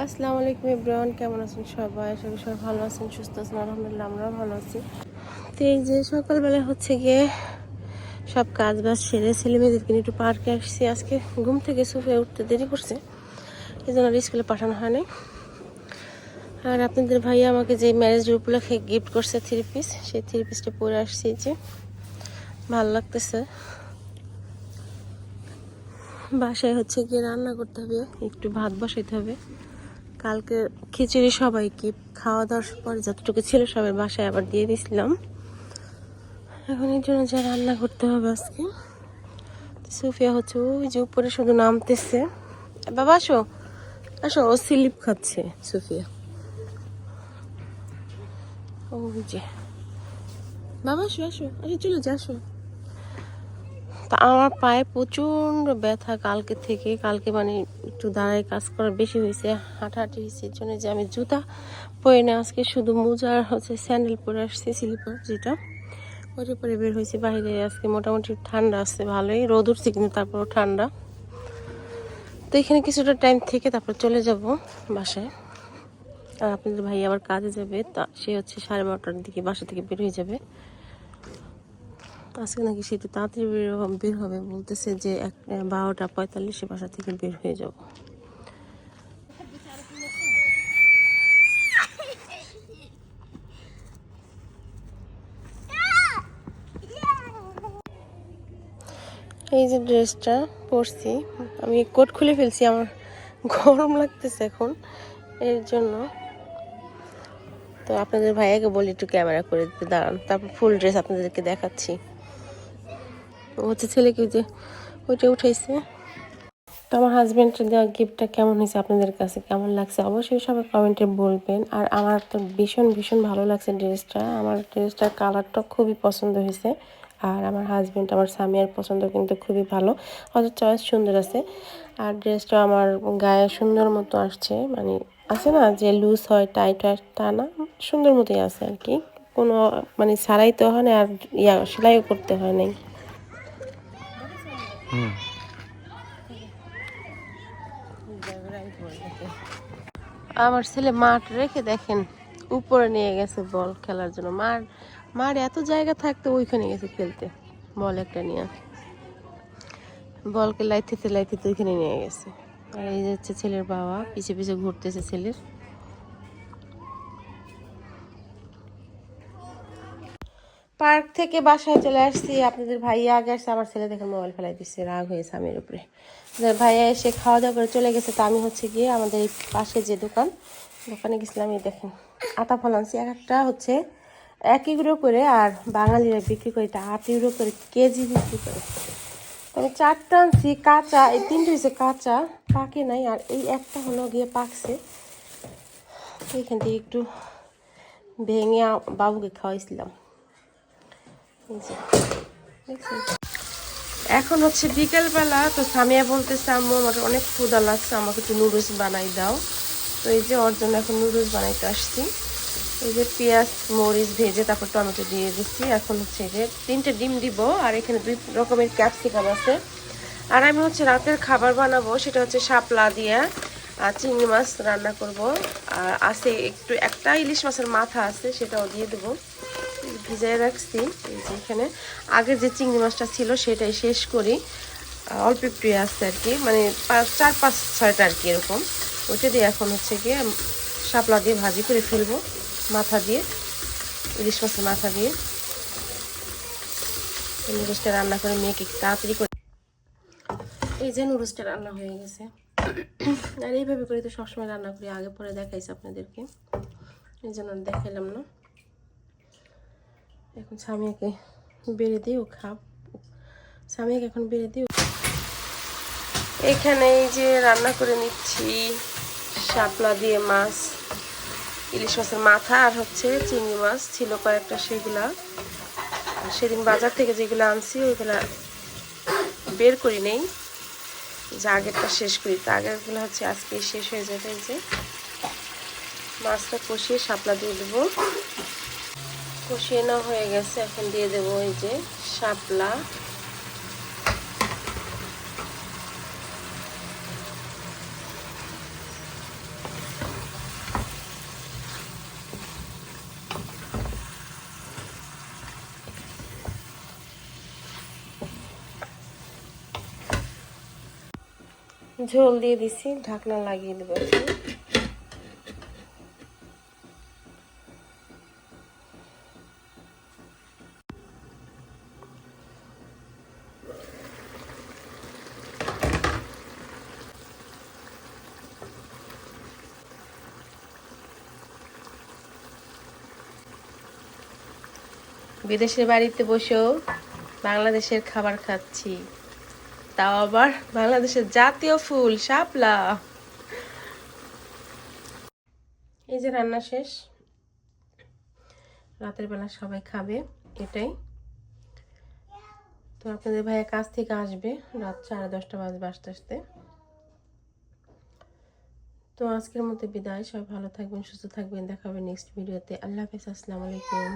আসসালামু আলাইকুম এভরিওয়ান, কেমন আছেন সবাই? আশা করি সবাই ভালো আছেন, সুস্থ আছেন। আলহামদুলিল্লাহ আমরাও ভালো আছি। তো এই যে সকালবেলা হচ্ছে গিয়ে সব কাজ বাজ সেরে ছেলে মেয়েদেরকে নিয়ে একটু পার্কে আসছি। আজকে ঘুম থেকে সুফে উঠতে দেরি করছে, এই জন্য স্কুলে পাঠানো হয়নি। আর আপনাদের ভাইয়া আমাকে যে ম্যারেজ ডে উপলক্ষে গিফট করছে 3 পিস, সেই 3 পিসটা পরে আসছি। যে ভালো লাগতেছে। বাসায় হচ্ছে গিয়ে রান্না করতে হবে, একটু ভাত বসাইতে হবে। কালকে খিচুড়ি সবাইকে খাওয়া দাওয়ার পর যতটুকু ছিল সবার বাসায় আবার দিয়ে দিয়েছিলাম। এখন এর জন্য যা রান্না করতে হবে আজকে। সুফিয়া হচ্ছে ওই যে উপরে শুধু নামতেছে। বাবা আসো আসো, ও স্লিপ খাচ্ছে সুফিয়া। ওই যে বাবা আসো আসো আসো, চলে যা আসো। তা আমার পায়ে প্রচণ্ড ব্যথা কালকে থেকে। কালকে মানে একটু দাঁড়ায় কাজ করা বেশি হয়েছে, হাঁটাহাঁটি হয়েছে। এর জন্য যে আমি জুতা পরে না, আজকে শুধু মোজা আর হচ্ছে স্যান্ডেল পরে আসছি, স্লিপার যেটা, ওইটা পরে বের হয়েছি বাইরে। আজকে মোটামুটি ঠান্ডা আছে, ভালোই রোদ উঠছে কিন্তু তারপরও ঠান্ডা। তো এখানে কিছুটা টাইম থেকে তারপর চলে যাব বাসায়। আর আপনাদের ভাই আবার কাজে যাবে, তা সে হচ্ছে 12:30টার দিকে বাসা থেকে বের হয়ে যাবে। আজকে নাকি সে একটু তাড়াতাড়ি বের হবে, বলতেছে যে 12:45 বাসা থেকে বের হয়ে যাব। এই যে ড্রেসটা পরছি, আমি কোট খুলে ফেলছি, আমার গরম লাগতেছে এখন এর জন্য। তো আপনাদের ভাইয়াকে বলি একটু ক্যামেরা করে দিতে, দাঁড়ান, তারপর ফুল ড্রেস আপনাদেরকে দেখাচ্ছি। ও হচ্ছে ছেলেকে যে ওইটা উঠাইছে। তো আমার হাজব্যান্ডের দেওয়া গিফটটা কেমন হয়েছে, আপনাদের কাছে কেমন লাগছে অবশ্যই সবাই কমেন্টে বলবেন। আর আমার তো ভীষণ ভীষণ ভালো লাগছে ড্রেসটা। আমার ড্রেসটার কালারটা খুবই পছন্দ হয়েছে। আর আমার হাজব্যান্ড, আমার স্বামীর পছন্দ কিন্তু খুবই ভালো, অত চয়েস সুন্দর আছে। আর ড্রেসটা আমার গায়ে সুন্দর মতো আসছে, মানে আছে না যে লুজ হয় টাইট হয় তা না, সুন্দর মতোই আছে আর কি। কোনো মানে ছাড়াই তো হয় না, আর সেলাইও করতে হয় নাই। আমার ছেলে মাঠ রেখে দেখেন উপরে নিয়ে গেছে বল খেলার জন্য। মার এত জায়গা থাকতে ওইখানে গেছে খেলতে, বল একটা নিয়ে বলকে লাইতে লাইতে ওইখানে নিয়ে গেছে। আর এই যে হচ্ছে ছেলের বাবা পিছে পিছে ঘুরতেছে ছেলের। পার্ক থেকে বাসায় চলে আসছি, আপনাদের ভাইয়া আগে আসছে। আমার ছেলে দেখে মোবাইল ফেলাই দিচ্ছে, রাগ হয়েছে আমের উপরে। ভাইয়া এসে খাওয়া দাওয়া করে চলে গেছে। তো আমি হচ্ছে গিয়ে আমাদের এই পাশে যে দোকানে গেছিলাম। এই দেখেন আতা ফল আনছি, এক একটা হচ্ছে 1 ইউরো করে, আর বাঙালিরা বিক্রি করে এটা 8 ইউরো করে কেজি বিক্রি করে। আমি 4টা আনছি কাঁচা, এই 3টে হয়েছে কাঁচা, পাকে নাই। আর এই একটা হলো গিয়ে পাকছে। এইখান থেকে একটু ভেঙে বাবুকে খাওয়াইছিলাম। এখন হচ্ছে বিকেলবেলা। তো সামিয়া বলতেছে আম্মু আমার অনেক ক্ষুধা লাগছে, আমাকে একটু নুডলস বানাই দাও। তো এই যে ওর জন্য এখন নুডলস বানাইতে আসছি। এই যে পেঁয়াজ মরিচ ভেজে তারপর টমেটো দিয়ে দিচ্ছি। এখন হচ্ছে যে 3টে ডিম দিব, আর এখানে 2 রকমের ক্যাপসিকাম আছে। আর আমি হচ্ছে রাতের খাবার বানাবো, সেটা হচ্ছে শাপলা দিয়ে চিংড়ি মাছ রান্না করব। আর আছে একটু একটা ইলিশ মাছের মাথা আছে, সেটাও দিয়ে দেবো, ভিজাই রাখছি। এই যে এখানে আগের যে চিংড়ি মাছটা ছিল সেটাই শেষ করি, অল্প একটু আছে আর কি, মানে 4-5-6টা আর কি এরকম। ওইটা দিয়ে এখন হচ্ছে গিয়ে শাপলা দিয়ে ভাজি করে ফেলবো, মাথা দিয়ে, ইলিশ মাছের মাথা দিয়ে। নুডলসটা রান্না করে মেয়েকে তাড়াতাড়ি করে। এই যে নুডলসটা রান্না হয়ে গেছে। আর এইভাবে করে তো সবসময় রান্না করি, আগে পরে দেখাইছি আপনাদেরকে, এই জন্য দেখাইলাম না। এখন স্বামীকে বেড়ে দিও স্বামীকে এখন বেড়ে দিও। এখানে এই যে রান্না করে নিচ্ছি শাপলা দিয়ে মাছ, ইলিশ মাছের মাথা, আর হচ্ছে চিংড়ি মাছ ছিল কয়েকটা, সেগুলা সেদিন বাজার থেকে যেগুলো আনছি ওইগুলা বের করি নেই, যে আগেরটা শেষ করি। তো আগেরগুলো হচ্ছে আজকে শেষ হয়ে যাবে। এই যে মাছটা কষিয়ে শাপলা দিয়ে দেবো, কষিয়ে না হয়ে গেছে, এখন দিয়ে দেবো এই যে শাপলা। ঝোল দিয়ে দিছি, ঢাকনা লাগিয়ে দেবো এখন। বিদেশের বাড়িতে বসেও বাংলাদেশের খাবার খাচ্ছি, তাও আবার বাংলাদেশের জাতীয় ফুল শাপলা। এই যে রান্না শেষ, রাতের বেলা সবাই খাবে এটাই। তো আপনাদের ভাইয়া কাজ থেকে আসবে রাত 10:30 বাজবে আসতে আসতে। তো আজকের মতো বিদায়, সবাই ভালো থাকবেন, সুস্থ থাকবেন, দেখা হবে নেক্সট ভিডিওতে। আল্লাহ হাফেজ, আসসালামু আলাইকুম।